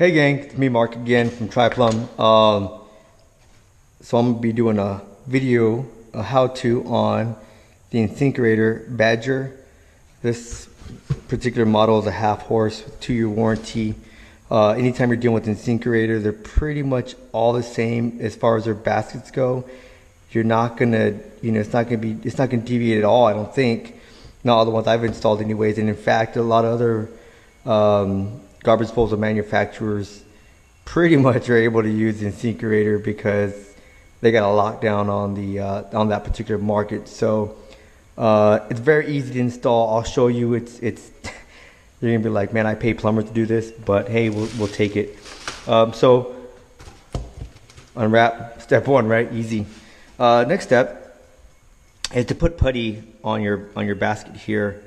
Hey gang, it's me Mark again from TriPlum. So I'm gonna be doing a video, a how-to on the InSinkErator Badger. This particular model is a half horse with 2-year warranty. Anytime you're dealing with InSinkErator, they're pretty much all the same as far as their baskets go. You're not gonna, it's not gonna deviate at all. I don't think. Not all the ones I've installed, anyways. And in fact, a lot of other garbage disposal manufacturers pretty much are able to use InSinkErator because they got a lockdown on the on that particular market. So it's very easy to install. I'll show you. It's you're gonna be like, man, I pay plumbers to do this, but hey, we'll take it. So unwrap, step one, right? Easy. Next step is to put putty on your basket here.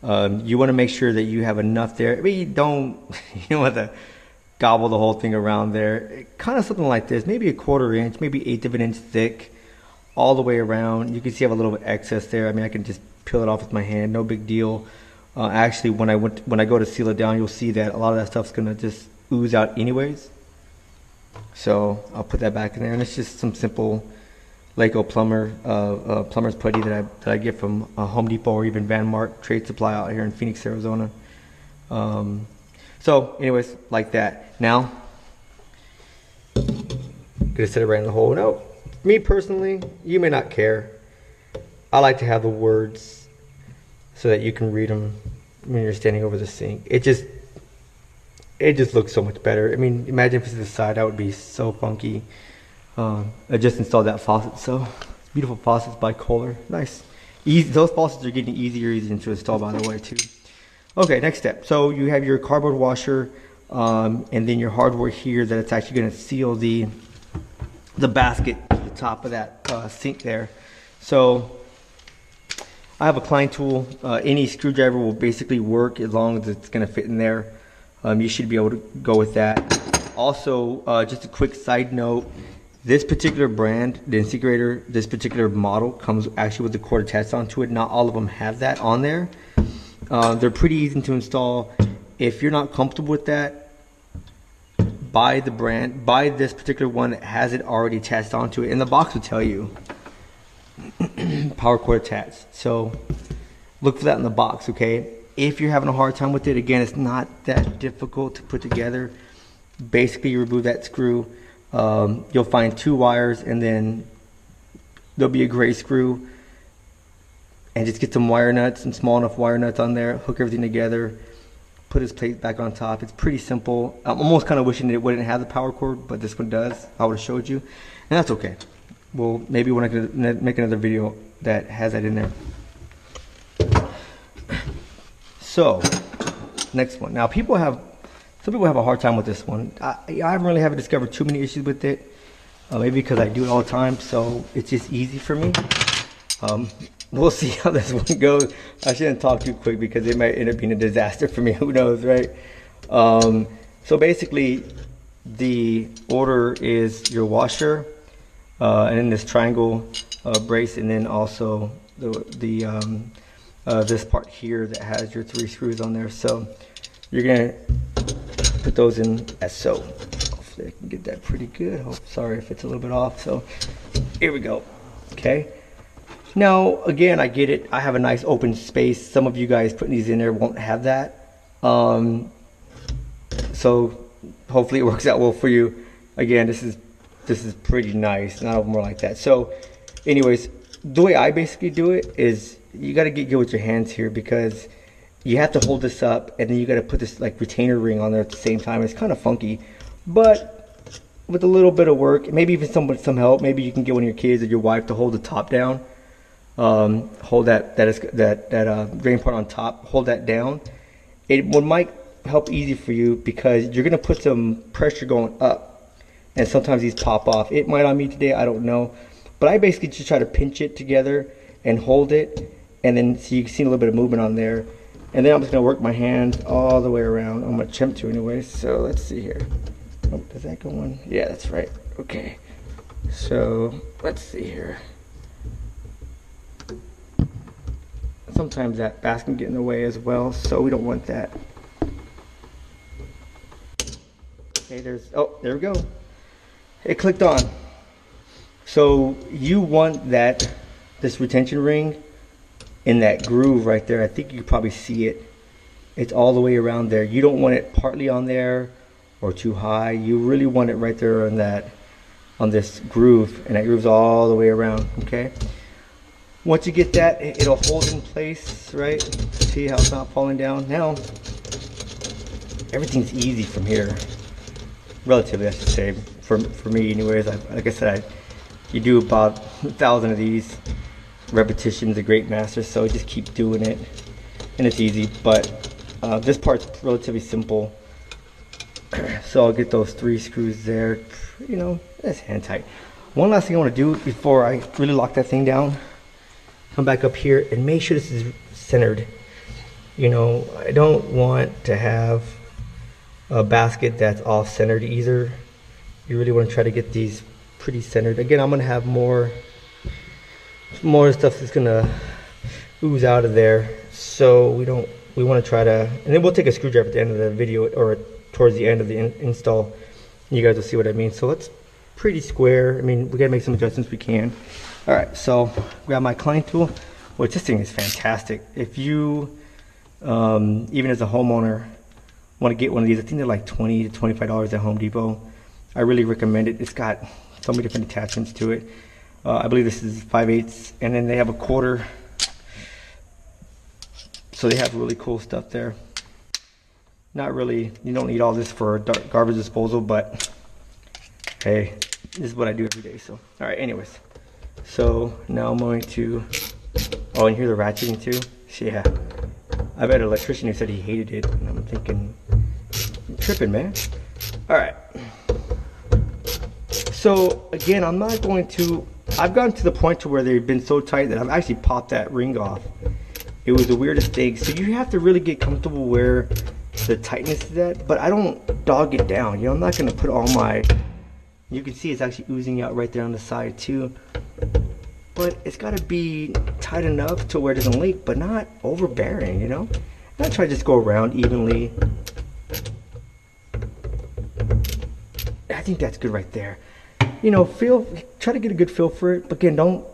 You want to make sure that you have enough there. I mean, you don't want to gobble the whole thing around there. Kind of something like this, maybe a 1/4 inch, maybe 1/8 of an inch thick, all the way around. You can see I have a little bit excess there. I mean, I can just peel it off with my hand, no big deal. Actually, when I go to seal it down, you'll see that a lot of that stuff's gonna just ooze out anyways. So I'll put that back in there, and it's just some simple Laco plumber's putty that I get from Home Depot or even Van Mart Trade Supply out here in Phoenix, Arizona. So anyways, like that. Now, gonna set it right in the hole. Now, me personally, you may not care. I like to have the words so that you can read them when you're standing over the sink. It just looks so much better. I mean, imagine if it's the side, that would be so funky. I just installed that faucet, so beautiful faucets by Kohler. Nice. Easy. Those faucets are getting easier to install, by the way, too. Okay, next step. So you have your cardboard washer, and then your hardware here that it's actually going to seal the basket to the top of that sink there. So I have a Klein tool. Any screwdriver will basically work as long as it's going to fit in there. You should be able to go with that. Also, just a quick side note. This particular brand, the InSinkErator, this particular model comes actually with the cord attached onto it. Not all of them have that on there. They're pretty easy to install. If you're not comfortable with that, buy this particular one that has it already attached onto it. And the box will tell you power cord attached. So look for that in the box, okay? If you're having a hard time with it, again, it's not that difficult to put together. Basically, you remove that screw. You'll find 2 wires, and then there'll be a gray screw, and just get some wire nuts, some small enough wire nuts on there, hook everything together, put his plate back on top. It's pretty simple. I'm almost kind of wishing that it wouldn't have the power cord, but this one does. I would have showed you, and that's okay. Well, maybe when I can make another video that has that in there. So next one. Now some people have a hard time with this one. I haven't really discovered too many issues with it. Maybe because I do it all the time, so it's just easy for me. We'll see how this one goes. I shouldn't talk too quick because it might end up being a disaster for me. Who knows, right? So basically, the order is your washer, and then this triangle brace, and then also this part here that has your 3 screws on there. So you're gonna put those in as so. Hopefully I can get that pretty good. Sorry if it's a little bit off. So here we go. Okay. Now again, I get it. I have a nice open space. Some of you guys putting these in there won't have that. So hopefully it works out well for you. Again, this is pretty nice. Not all of them are like that. So anyways, the way I basically do it is you got to get good with your hands here, because you have to hold this up, and then you got to put this like retainer ring on there at the same time. It's kind of funky, but with a little bit of work, maybe even some help, maybe you can get one of your kids or your wife to hold the top down. Hold that drain part on top. Hold that down. It might help easy for you because you're gonna put some pressure going up, and sometimes these pop off. It might on me today, I don't know, but I basically just try to pinch it together and hold it, and then so you can see a little bit of movement on there. And then I'm just going to work my hand all the way around. I'm going to attempt to anyway. So let's see here. Oh, does that go on? Yeah, that's right. Okay. So let's see here. Sometimes that basket can get in the way as well, so we don't want that. Okay, there we go. It clicked on. So you want this retention ring in that groove right there. I think you can probably see it. It's all the way around there. You don't want it partly on there or too high. You really want it right there on this groove, and that groove's all the way around. Okay. Once you get that, it'll hold in place, right? See how it's not falling down? Now, everything's easy from here. Relatively, I should say. For me, anyways. Like I said, you do about 1,000 of these. Repetition's a great master, so just keep doing it. And it's easy, but this part's relatively simple. So I'll get those 3 screws there. You know, that's hand tight. One last thing I want to do before I really lock that thing down. Come back up here and make sure this is centered. You know, I don't want to have a basket that's off centered either. You really want to try to get these pretty centered. Again, I'm going to have more stuff that's going to ooze out of there. So we want to try to, and then we'll take a screwdriver at the end of the video or towards the end of the install. You guys will see what I mean. So it's pretty square. I mean, we got to make some adjustments we can. All right, so grab my Klein tool, which this thing is fantastic. If you, even as a homeowner, want to get one of these, I think they're like $20 to $25 at Home Depot. I really recommend it. It's got so many different attachments to it. I believe this is 5/8, and then they have a 1/4. So they have really cool stuff there. Not really, you don't need all this for garbage disposal, but hey, this is what I do every day. So, all right, anyways. So now I'm going to, oh, and hear the ratcheting too? Yeah. I bet an electrician who said he hated it, and I'm thinking, I'm tripping, man. All right. So again, I'm not going to, I've gotten to the point to where they've been so tight that I've actually popped that ring off. It was the weirdest thing. So you have to really get comfortable where the tightness is at, but I don't dog it down. You know, I'm not going to put all my, you can see it's actually oozing out right there on the side too. But it's got to be tight enough to where it doesn't leak, but not overbearing, you know? And I try to just go around evenly. I think that's good right there. You know, try to get a good feel for it, but again, don't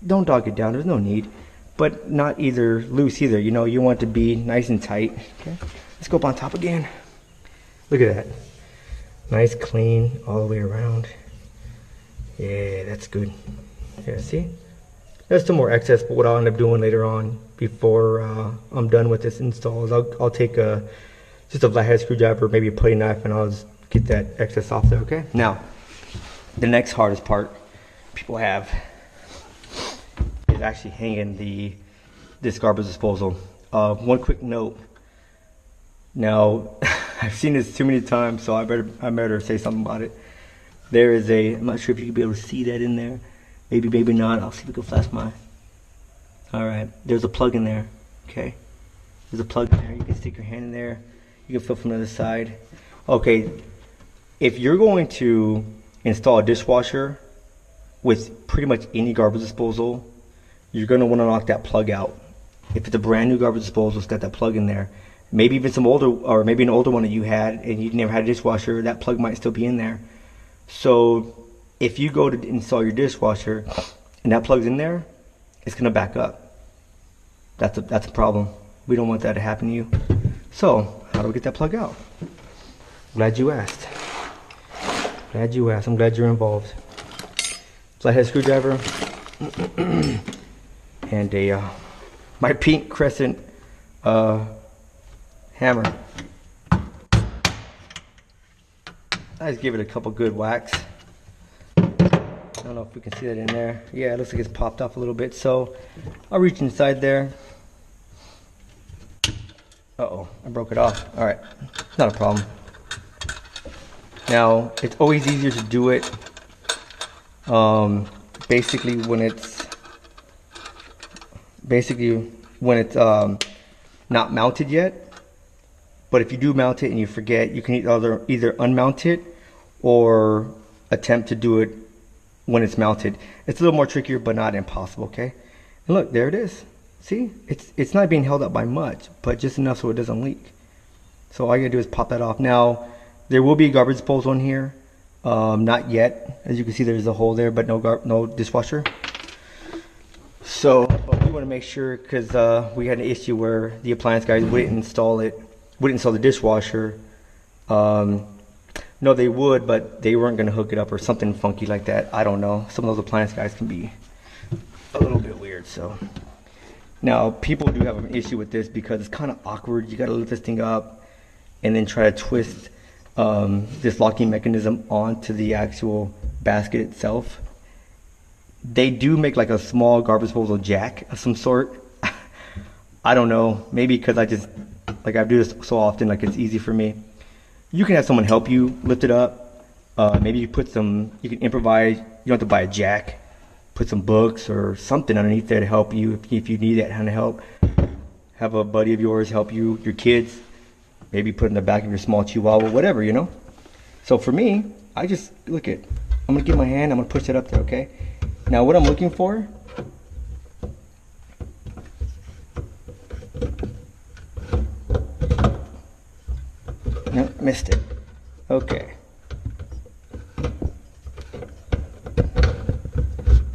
dog it down. There's no need, but not either loose either. You know, you want it to be nice and tight. Okay, let's go up on top again. Look at that, nice, clean, all the way around. Yeah, that's good. Yeah, see, there's some more excess, but what I'll end up doing later on, before I'm done with this install, is I'll take just a flathead screwdriver, maybe a putty knife, and I'll just get that excess off there. Okay, now the next hardest part people have is actually hanging this garbage disposal. One quick note. Now, I've seen this too many times, so I better say something about it. There is I'm not sure if you can be able to see that in there. Maybe not. I'll see if we can flash my. All right, there's a plug in there. Okay, there's a plug in there. You can stick your hand in there. You can feel from the other side. Okay, if you're going to install a dishwasher with pretty much any garbage disposal, you're going to want to knock that plug out. If it's a brand new garbage disposal, it's got that plug in there. Maybe even some older, or maybe an older one that you had and you never had a dishwasher, that plug might still be in there. So if you go to install your dishwasher and that plug's in there, it's going to back up. That's a problem. We don't want that to happen to you. So how do we get that plug out? Glad you asked. Glad you asked. I'm glad you're involved. Flathead screwdriver and my pink crescent hammer. I just give it a couple good whacks. I don't know if we can see that in there. Yeah, it looks like it's popped off a little bit. So I'll reach inside there. Uh-oh, I broke it off. All right, not a problem. Now, it's always easier to do it basically when it's not mounted yet. But if you do mount it and you forget, you can either unmount it or attempt to do it when it's mounted. It's a little more trickier, but not impossible, okay? And look, there it is. See, it's not being held up by much, but just enough so it doesn't leak. So all you gotta do is pop that off. Now, There will be garbage disposal in here. Not yet. As you can see, there's a hole there, but no dishwasher. So, but we want to make sure, because we had an issue where the appliance guys wouldn't install the dishwasher. No, they would, but they weren't going to hook it up or something funky like that. I don't know. Some of those appliance guys can be a little bit weird. So now people do have an issue with this because it's kind of awkward. You got to lift this thing up and then try to twist this locking mechanism onto the actual basket itself. They do make like a small garbage disposal jack of some sort. I don't know. Maybe because I do this so often, like it's easy for me. You can have someone help you lift it up. Maybe you can improvise. You don't have to buy a jack. Put some books or something underneath there to help you if you need that kind of help. Have a buddy of yours help you, your kids. Maybe put in the back of your small Chihuahua, whatever, you know. So for me, I just I'm gonna get my hand. I'm gonna push it up there, okay? Now what I'm looking for. No, missed it. Okay.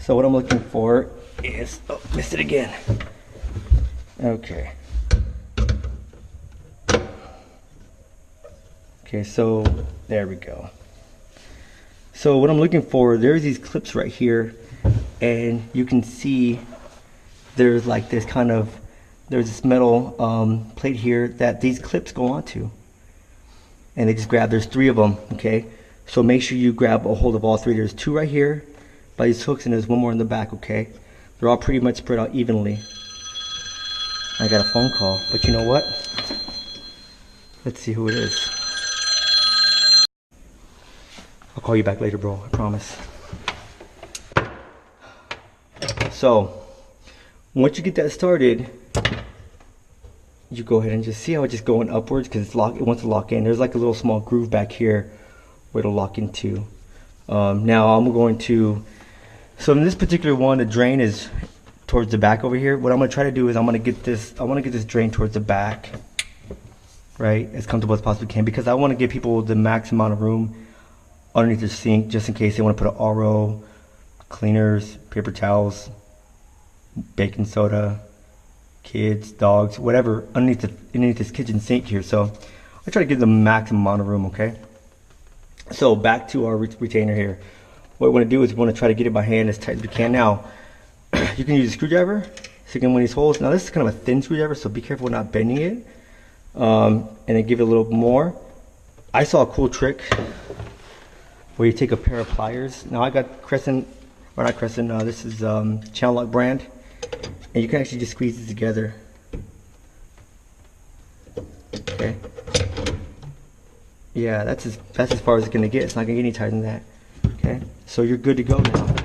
So what I'm looking for is, oh, missed it again. Okay. Okay, so there we go. So what I'm looking for, there's these clips right here, and you can see there's like this there's this metal plate here that these clips go onto. And they just grab, there's 3 of them, okay? So make sure you grab a hold of all 3. There's 2 right here by these hooks, and there's 1 more in the back, okay? They're all pretty much spread out evenly. I got a phone call, but you know what? Let's see who it is. I'll call you back later, bro, I promise. So, once you get that started, you go ahead and just see how it's just going upwards because it wants to lock in. There's like a little small groove back here where it'll lock into. Now I'm going to, so in this particular one, the drain is towards the back over here. What I'm going to try to do is I want to get this drain towards the back, right, as comfortable as possibly can, because I want to give people the max amount of room underneath the sink just in case they want to put an RO, cleaners, paper towels, baking soda, kids, dogs, whatever, underneath this kitchen sink here. So I try to give the maximum amount of room, okay? So back to our retainer here. What we want to do is we want to try to get it by hand as tight as we can. Now, you can use a screwdriver, stick in one of these holes. Now this is kind of a thin screwdriver, so be careful not bending it. And then give it a little more. I saw a cool trick where you take a pair of pliers. Now I got Crescent, or not Crescent, this is Channel Lock brand. And you can actually just squeeze it together. Okay. Yeah, that's as far as it's gonna get. It's not gonna get any tighter than that. Okay. So you're good to go now.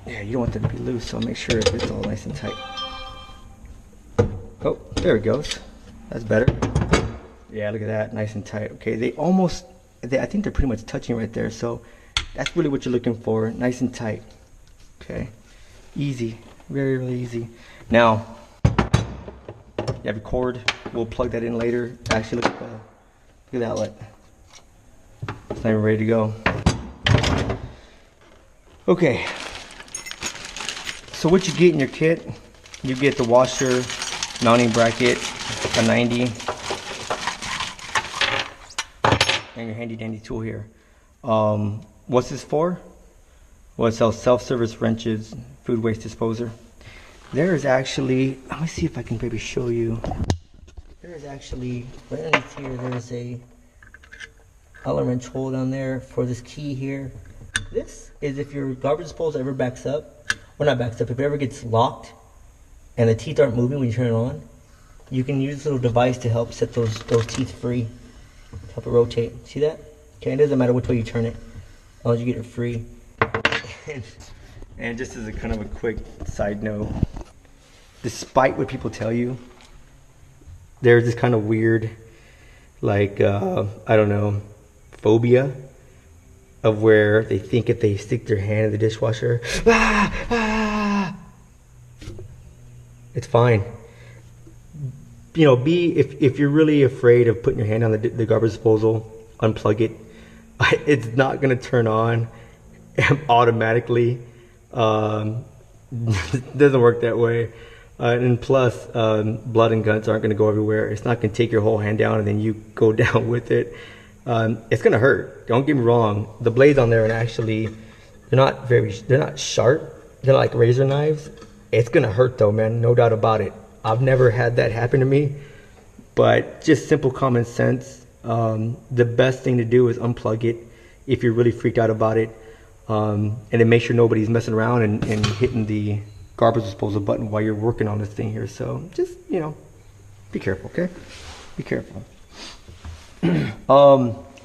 Yeah, you don't want them to be loose, so make sure it's all nice and tight. Oh, there it goes. That's better. Yeah, look at that, nice and tight. Okay, I think they're pretty much touching right there. So that's really what you're looking for, nice and tight. Okay. Easy, very, really easy. Now, you have your cord. We'll plug that in later. Actually, look at the outlet. It's not even ready to go. Okay. So what you get in your kit, you get the washer, mounting bracket, a 90, and your handy dandy tool here. What's this for? Well, it sells self-service wrenches, food waste disposer. There is actually, let me see if I can maybe show you. There is actually, right underneath here, there's a Allen wrench hole down there for this key here. This is if your garbage disposal ever backs up, or not backs up, if it ever gets locked and the teeth aren't moving when you turn it on, you can use this little device to help set those teeth free, help it rotate. See that? Okay, it doesn't matter which way you turn it, as long as you get it free. And just as a kind of a quick side note, despite what people tell you, there's this kind of weird, like, I don't know, phobia of where they think if they stick their hand in the dishwasher, it's fine. you know, if you're really afraid of putting your hand on the garbage disposal, unplug it. It's not gonna turn on automatically. It doesn't work that way. And plus, blood and guts aren't gonna go everywhere. It's not gonna take your whole hand down and then you go down with it. It's gonna hurt. Don't get me wrong. The blades on there are actually, they're not sharp. They're like razor knives. It's gonna hurt though, man. No doubt about it. I've never had that happen to me, but just simple common sense. The best thing to do is unplug it if you're really freaked out about it, and then make sure nobody's messing around and hitting the garbage disposal button while you're working on this thing here. So just, you know, be careful, okay? Be careful.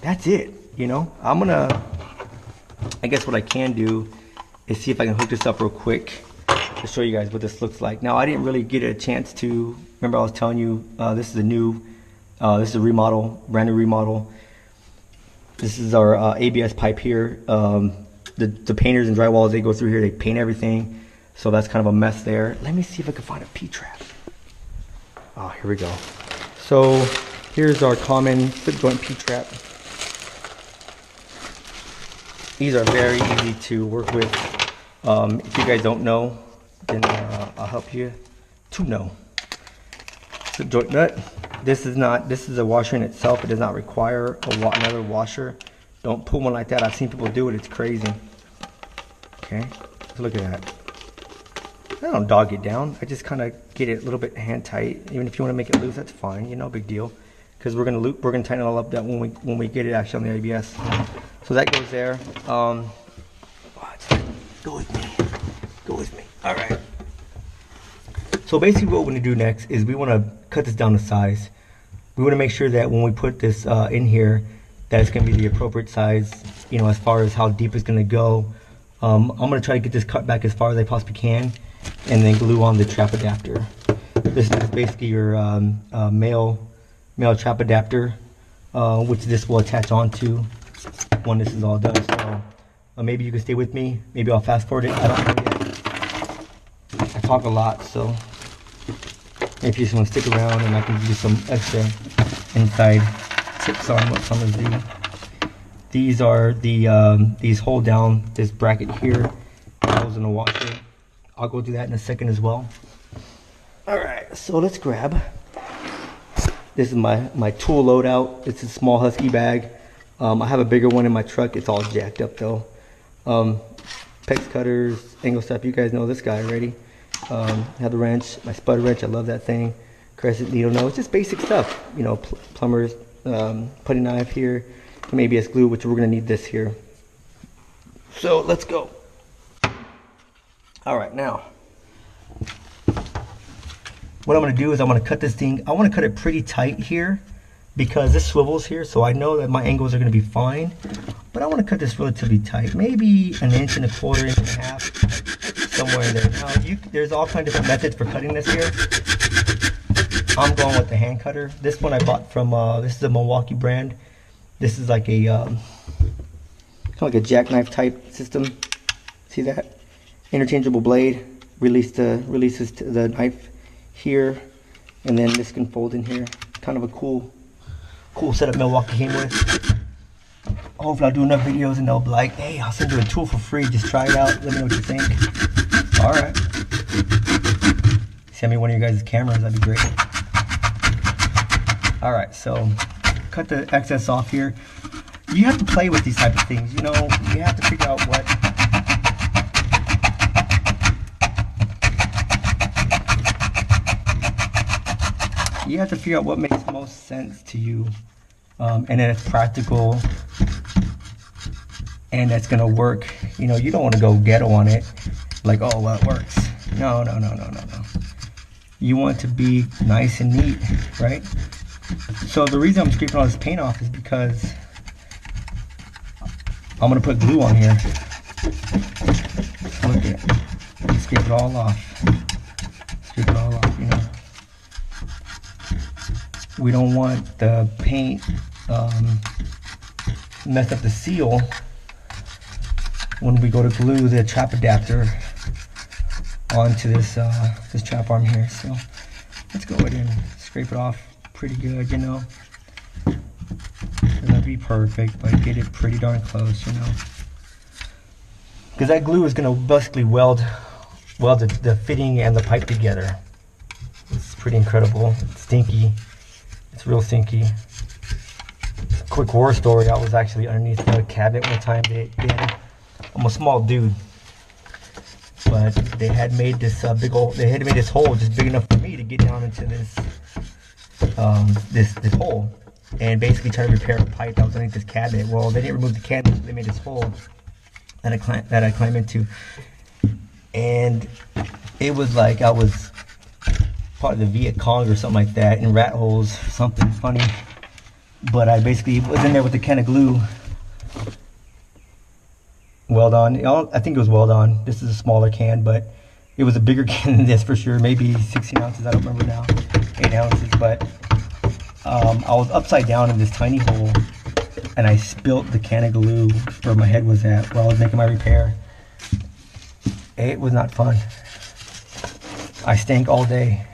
That's it. You know, I guess what I can do is see if I can hook this up real quick to show you guys what this looks like. Now, I didn't really get a chance to, remember I was telling you, this is a remodel, brand new remodel. This is our ABS pipe here. The painters and drywalls, they go through here, they paint everything. So that's kind of a mess there. Let me see if I can find a P-trap. Oh, here we go. So here's our common slip joint P-trap. These are very easy to work with. If you guys don't know, then I'll help you to know. Slip joint nut. This is a washer in itself. It does not require another washer. Don't pull one like that. I've seen people do it. It's crazy. Okay, so look at that. I don't dog it down. I just kind of get it a little bit hand tight. Even if you want to make it loose, that's fine. You know, big deal. Because we're gonna tighten it all up that when we get it actually on the ABS. So that goes there. Watch. Go with me. Go with me. All right. So basically, what we're gonna do next is we want to cut this down to size. We want to make sure that when we put this in here, that it's gonna be the appropriate size. You know, as far as how deep it's gonna go. I'm gonna try to get this cut back as far as I possibly can, and then glue on the trap adapter. This is basically your male trap adapter, which this will attach onto when this is all done. So maybe you can stay with me. Maybe I'll fast forward it. I don't know yet. I talk a lot, so if you just want to stick around, and I can give you some extra inside tips on what's on the Z. These are these hold down this bracket here. Goes in the washer. I'll go do that in a second as well. All right, so let's grab. This is my tool loadout. It's a small Husky bag. I have a bigger one in my truck. It's all jacked up though. Pex cutters, angle step. You guys know this guy already. I have the wrench, my spud wrench. I love that thing. Crescent needle nose. It's just basic stuff. You know, plumber's putty knife here. Some ABS glue, which we're gonna need this here. So let's go. All right, now what I'm gonna do is I'm gonna cut this thing. I wanna cut it pretty tight here because this swivels here, so I know that my angles are gonna be fine, but I wanna cut this relatively tight, maybe 1.25 inches, 1.5 inches, somewhere in there. Now, there's all kinds of different methods for cutting this here. I'm going with the hand cutter. This one I bought from, this is a Milwaukee brand. This is like a, kind of like a jackknife type system. See that? Interchangeable blade, releases the knife here, and then this can fold in here. Kind of a cool setup Milwaukee came with. Hopefully I'll do enough videos and they'll be like, hey, I'll send you a tool for free. Just try it out. Let me know what you think. All right. Send me one of your guys' cameras. That'd be great. All right, so cut the excess off here. You have to play with these type of things. You know, you have to figure out what. You have to figure out what makes most sense to you, and then it's practical, and that's gonna work. You know, you don't want to go ghetto on it, like, oh, well, it works. No. You want it to be nice and neat, right? So the reason I'm scraping all this paint off is because I'm gonna put glue on here. Look at it. Scrape it all off. Scrape it all off, you know. We don't want the paint mess up the seal when we go to glue the trap adapter onto this this trap arm here. So let's go ahead and scrape it off pretty good, you know. It's gonna be perfect, but get it pretty darn close, you know. Because that glue is gonna basically weld the fitting and the pipe together. It's pretty incredible. It's stinky. It's real stinky. Quick war story, I was actually underneath the cabinet one time. I'm a small dude, but they had made this big old, they had made this hole just big enough for me to get down into this this hole and basically try to repair a pipe that was underneath this cabinet. Well, they didn't remove the cabinet, they made this hole that I climb into, and it was like I was part of the Viet Cong or something like that, in rat holes, something funny. But I basically was in there with the can of glue, weld on. I think it was weld on. This is a smaller can, but it was a bigger can than this for sure. Maybe 16 ounces, I don't remember now, 8 ounces. But I was upside down in this tiny hole, and I spilt the can of glue where my head was at while I was making my repair. It was not fun. I stank all day.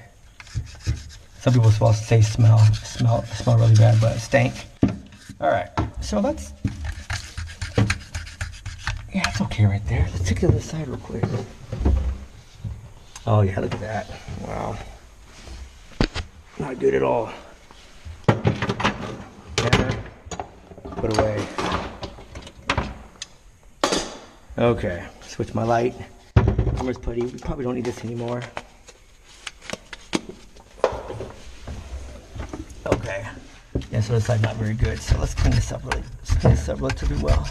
Some people are supposed to say smell really bad, but it stank. All right, so that's, yeah, it's okay right there. Let's take the other side real quick. Oh yeah, look at that. Wow. Not good at all. Hammer, put away. Okay, switch my light. Plumber's putty, we probably don't need this anymore. Okay. Yeah, so this side's not very good. So let's clean this up relatively well.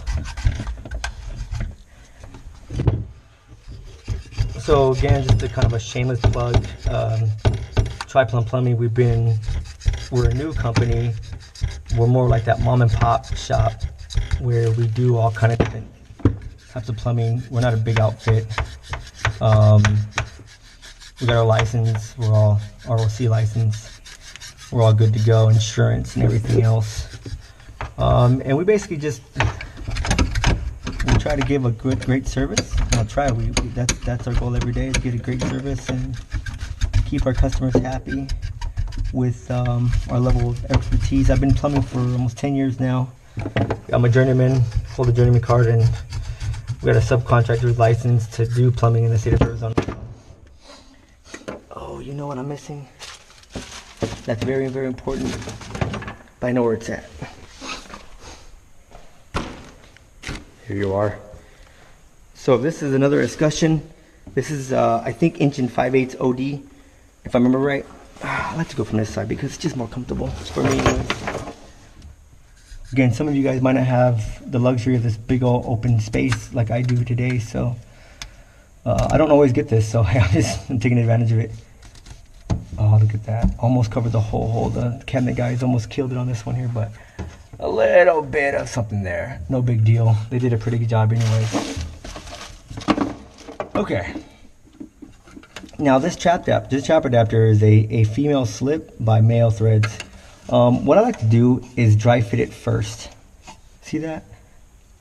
So again, just a kind of a shameless plug. Tri-Plum Plumbing, we're a new company. We're more like that mom and pop shop where we do all kind of different types of plumbing. We're not a big outfit. We got our license. We're all ROC licensed. We're all good to go, insurance and everything else. And we basically just we try to give a great service. I'll try. That's our goal every day, is get a great service and keep our customers happy with our level of expertise. I've been plumbing for almost 10 years now. I'm a journeyman, hold a journeyman card, and we got a subcontractor's license to do plumbing in the state of Arizona. Oh, you know what I'm missing? That's very, very important, but I know where it's at. Here you are. So this is another discussion. This is, I think, engine 5/8 OD, if I remember right. I like to go from this side because it's just more comfortable for me anyways. Again, some of you guys might not have the luxury of this big old open space like I do today, so I don't always get this, so I'm taking advantage of it. Oh, look at that. Almost covered the whole hole. The cabinet guys almost killed it on this one here, but a little bit of something there. No big deal. They did a pretty good job anyways. Okay. Now this trap adapter is a female slip by male threads. What I like to do is dry fit it first. See that?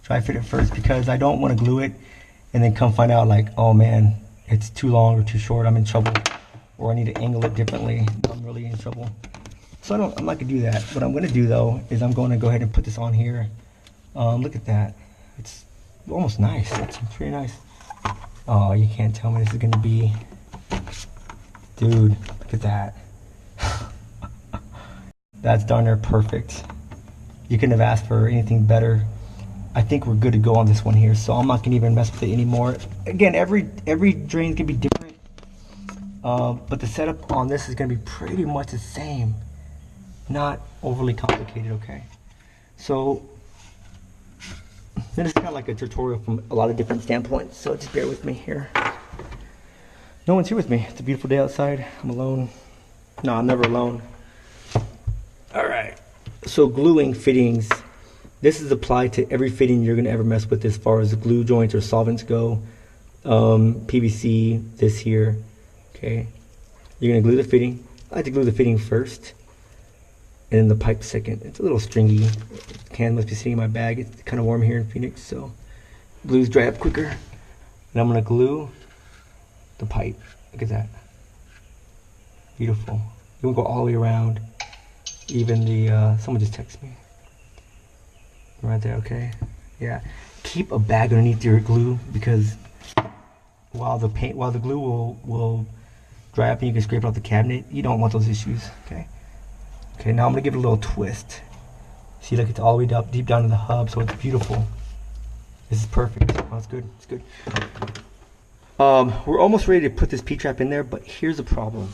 Dry fit it first because I don't want to glue it and then come find out like, oh man, it's too long or too short, I'm in trouble. Or I need to angle it differently, I'm really in trouble. So I'm not gonna do that. What I'm gonna do though is I'm going to go ahead and put this on here. Look at that. It's almost nice. It's pretty nice. Oh, you can't tell me this is gonna be, dude, look at that. That's darn near perfect. You couldn't have asked for anything better. I think we're good to go on this one here, so I'm not gonna even mess with it anymore. Again, every drain's gonna be different. But the setup on this is going to be pretty much the same, not overly complicated. Okay, so this is kind of like a tutorial from a lot of different standpoints, so just bear with me here. No one's here with me. It's a beautiful day outside. I'm alone. No, I'm never alone. All right, so gluing fittings, this is applied to every fitting you're going to ever mess with as far as the glue joints or solvents go. PVC, this here. Okay, you're gonna glue the fitting. I like to glue the fitting first, and then the pipe second. It's a little stringy. The can must be sitting in my bag. It's kind of warm here in Phoenix, so glues dry up quicker. And I'm gonna glue the pipe. Look at that. Beautiful. You won't go all the way around. Even the, someone just texted me. Right there, okay? Yeah. Keep a bag underneath your glue because while the glue will dry up and you can scrape it off the cabinet, you don't want those issues, okay? Okay, now I'm gonna give it a little twist. See, look, it's all the way up, deep down to the hub, so it's beautiful. This is perfect. Oh, it's good, it's good. We're almost ready to put this P-trap in there, but here's a problem.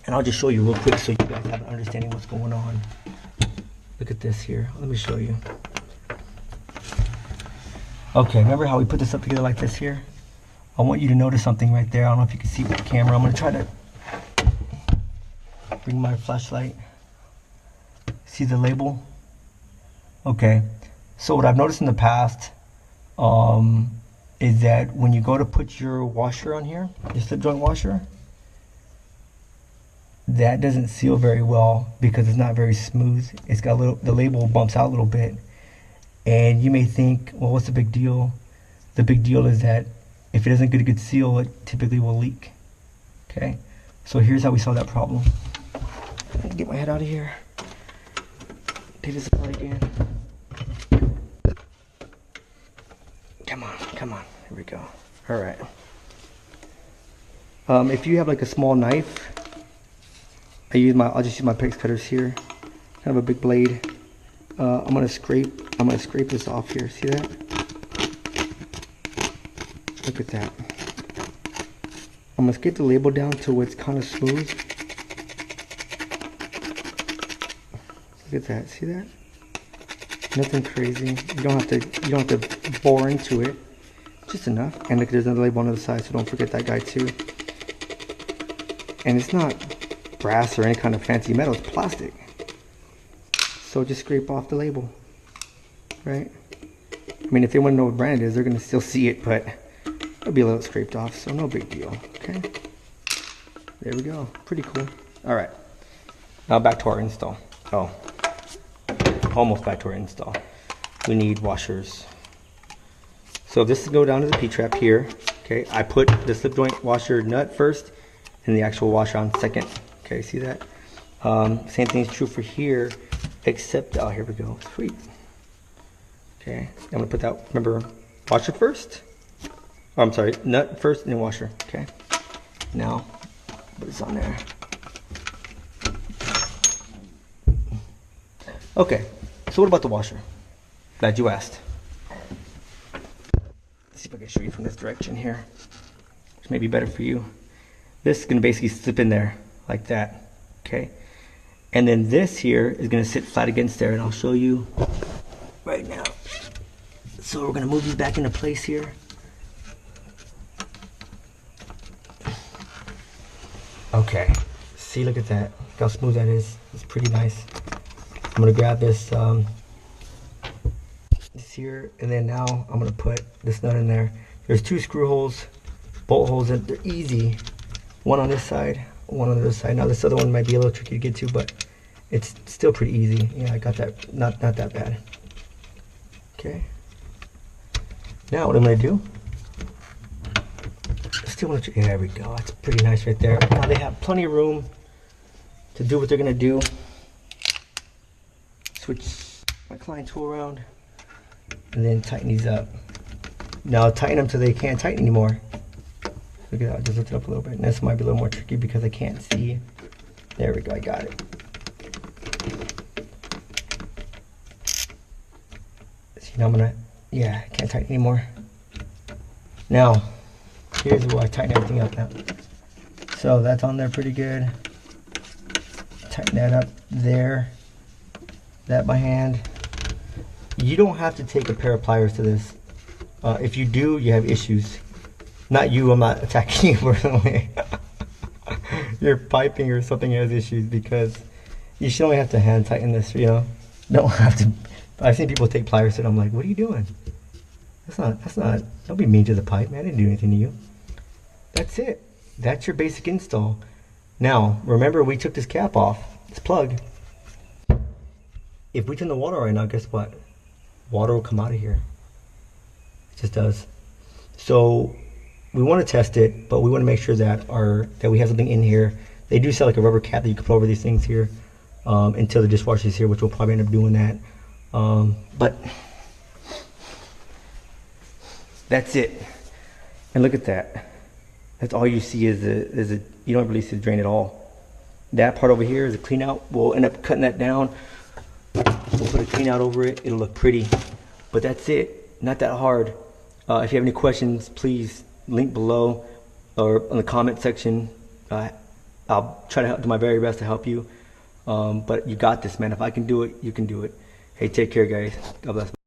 And I'll just show you real quick so you guys have an understanding of what's going on. Look at this here. Let me show you. Okay, remember how we put this up together like this here? I want you to notice something right there. I don't know if you can see with the camera. I'm going to try to bring my flashlight. See the label? Okay. So what I've noticed in the past is that when you go to put your washer on here, your slip joint washer, that doesn't seal very well because it's not very smooth. It's got the label bumps out a little bit. And you may think, well, what's the big deal? The big deal is that if it doesn't get a good seal, it typically will leak. Okay? So here's how we solve that problem. Let me get my head out of here. Take this apart again. Come on. Here we go. All right. If you have like a small knife, I'll just use my PEX cutters here. Kind of a big blade. I'm gonna scrape this off here. See that? Look at that. I'm gonna scrape the label down to where it's kind of smooth. Look at that. See that? Nothing crazy. You don't have to bore into it. Just enough. And look, there's another label on the other side, so don't forget that guy too. And it's not brass or any kind of fancy metal, it's plastic. So just scrape off the label, right? I mean, if they want to know what brand it is, they're going to still see it, but it'll be a little scraped off, so no big deal, okay? There we go, pretty cool. All right, now back to our install. Oh, almost back to our install. We need washers. So this is go down to the P-trap here, okay? I put the slip joint washer nut first and the actual washer on second. Okay, see that? Same thing is true for here, except, oh, here we go, sweet. Okay, I'm gonna put that, remember, washer first? Oh, I'm sorry, nut first and then washer, okay? Now, put this on there. Okay, so what about the washer? Glad you asked. Let's see if I can show you from this direction here, which may be better for you. This is gonna basically slip in there like that, okay? And then this here is gonna sit flat against there, and I'll show you right now. So we're gonna move these back into place here. Okay, see, look at that. Look how smooth that is. It's pretty nice. I'm gonna grab this here, and then now I'm gonna put this nut in there. There's two screw holes, bolt holes, and they're easy. One on this side, one on the other side. Now this other one might be a little tricky to get to, but it's still pretty easy. Yeah, I got that, not that bad. Okay. Now what I'm gonna do, still want to, there we go. That's pretty nice right there. Now they have plenty of room to do what they're gonna do. Switch my Klein tool around and then tighten these up. Now tighten them till they can't tighten anymore. Look at that, I just lift it up a little bit. And this might be a little more tricky because I can't see. There we go, I got it. See, now I'm gonna, yeah, I can't tighten anymore. Now, here's where I tighten everything up now. So that's on there pretty good. Tighten that up there. That by hand. You don't have to take a pair of pliers to this. If you do, you have issues. Not you, I'm not attacking you personally. Your piping or something has issues because you should only have to hand tighten this, you know. Don't have to. I've seen people take pliers and I'm like, what are you doing? That's not, don't be mean to the pipe, man. I didn't do anything to you. That's it. That's your basic install. Now, remember we took this cap off, this plug. If we turn the water on right now, guess what? Water will come out of here. It just does. So we want to test it, but we want to make sure that we have something in here They do sell like a rubber cap that you can put over these things here until the dishwasher is here, which we'll probably end up doing that. But that's it. And look at that. That's all you see is you don't really see the drain at all. That part over here is a clean out. We'll end up cutting that down. We'll put a clean out over it. It'll look pretty. But that's it. Not that hard. If you have any questions, please link below or in the comment section. I'll try to do my very best to help you. But you got this, man. If I can do it, you can do it. Hey, take care, guys. God bless.